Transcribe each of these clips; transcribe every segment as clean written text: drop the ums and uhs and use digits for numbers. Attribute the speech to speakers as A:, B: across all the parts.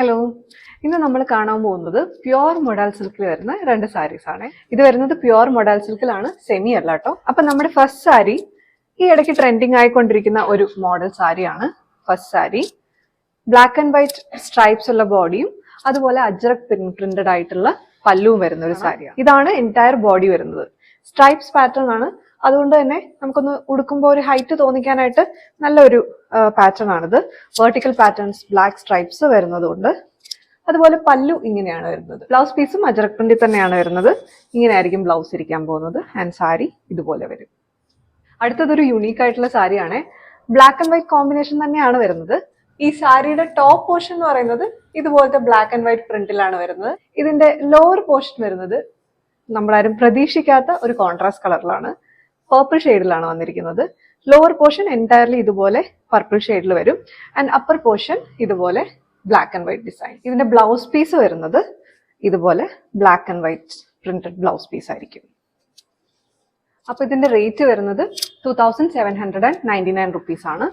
A: Hello, ഇന്ന് നമ്മൾ കാണാൻ പോകുന്നത് പ്യുവർ മൊഡാൽ സിൽക്കിൽ വരുന്ന രണ്ട് സാരീസ് ആണ്. ഇത് വരുന്നത് പ്യുവർ മൊഡാൽ സിൽക്കിലാണ്, സെമി അല്ല കേട്ടോ. അപ്പൊ നമ്മുടെ ഫസ്റ്റ് സാരി ഈ ഇടയ്ക്ക് ട്രെൻഡിങ് ആയിക്കൊണ്ടിരിക്കുന്ന ഒരു മോഡൽ സാരിയാണ്. First sari black and white stripes ഉള്ള ബോഡിയും അതുപോലെ അജ്രക് പ്രിന്റഡ് ആയിട്ടുള്ള പല്ലുവും വരുന്ന ഒരു സാരിയാണ്. ഇതാണ് എൻറ്റയർ ബോഡി വരുന്നത്. സ്ട്രൈപ്സ് പാറ്റേൺ ആണ്. അതുകൊണ്ട് തന്നെ നമുക്കൊന്ന് ഉടുക്കുമ്പോൾ ഒരു ഹൈറ്റ് തോന്നിക്കാനായിട്ട് നല്ലൊരു പാറ്റേൺ ആണിത്. വെർട്ടിക്കൽ പാറ്റേൺസ്, ബ്ലാക്ക് സ്ട്രൈപ്സ് വരുന്നതുകൊണ്ട്. അതുപോലെ പല്ലു ഇങ്ങനെയാണ് വരുന്നത്. ബ്ലൗസ് പീസും അജ്രക് പ്രിന്റിൽ തന്നെയാണ് വരുന്നത്. ഇങ്ങനെയായിരിക്കും ബ്ലൗസ് ഇരിക്കാൻ പോകുന്നത്. ആൻഡ് സാരി ഇതുപോലെ വരും. അടുത്തതൊരു യുണീക്ക് ആയിട്ടുള്ള സാരിയാണ്. ബ്ലാക്ക് ആൻഡ് വൈറ്റ് കോമ്പിനേഷൻ തന്നെയാണ് വരുന്നത്. ഈ സാരിയുടെ ടോപ്പ് പോർഷൻ എന്ന് പറയുന്നത് ഇതുപോലത്തെ ബ്ലാക്ക് ആൻഡ് വൈറ്റ് പ്രിന്റിലാണ് വരുന്നത്. ഇതിന്റെ ലോവർ പോർഷൻ വരുന്നത് നമ്മളാരും പ്രതീക്ഷിക്കാത്ത ഒരു കോൺട്രാസ്റ്റ് കളറിലാണ്. പർപ്പിൾ ഷെയ്ഡിലാണ് വന്നിരിക്കുന്നത്. ലോവർ പോർഷൻ എൻറ്റയർലി ഇതുപോലെ പർപ്പിൾ ഷെയ്ഡിൽ വരും. ആൻഡ് അപ്പർ പോർഷൻ ഇതുപോലെ ബ്ലാക്ക് ആൻഡ് വൈറ്റ് ഡിസൈൻ. ഇതിന്റെ ബ്ലൗസ് പീസ് വരുന്നത് ഇതുപോലെ black and white printed blouse piece ആയിരിക്കും. അപ്പൊ ഇതിന്റെ റേറ്റ് വരുന്നത് 2799 റുപ്പീസ് ആണ്.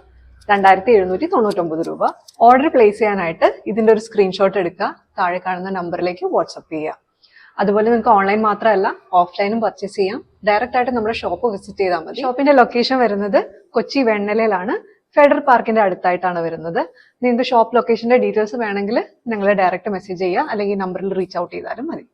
A: 2799 രൂപ. ഓർഡർ പ്ലേസ് ചെയ്യാനായിട്ട് ഇതിന്റെ ഒരു സ്ക്രീൻഷോട്ട് എടുക്കുക, താഴെ കാണുന്ന നമ്പറിലേക്ക് വാട്സപ്പ് ചെയ്യുക. അതുപോലെ നിങ്ങൾക്ക് ഓൺലൈൻ മാത്രമല്ല ഓഫ്ലൈനും പർച്ചേസ് ചെയ്യാം. ഡയറക്റ്റ് ആയിട്ട് നമ്മുടെ ഷോപ്പ് വിസിറ്റ് ചെയ്താൽ മതി. ഷോപ്പിന്റെ ലൊക്കേഷൻ വരുന്നത് കൊച്ചി വെണ്ണലയിലാണ്. ഫെഡറൽ പാർക്കിന്റെ അടുത്തായിട്ടാണ് വരുന്നത്. നിങ്ങൾക്ക് ഷോപ്പ് ലൊക്കേഷന്റെ ഡീറ്റെയിൽസ് വേണമെങ്കിൽ നിങ്ങൾ ഡയറക്റ്റ് മെസ്സേജ് ചെയ്യുക, അല്ലെങ്കിൽ നമ്പറിൽ റീച്ച് ഔട്ട് ചെയ്താലും മതി.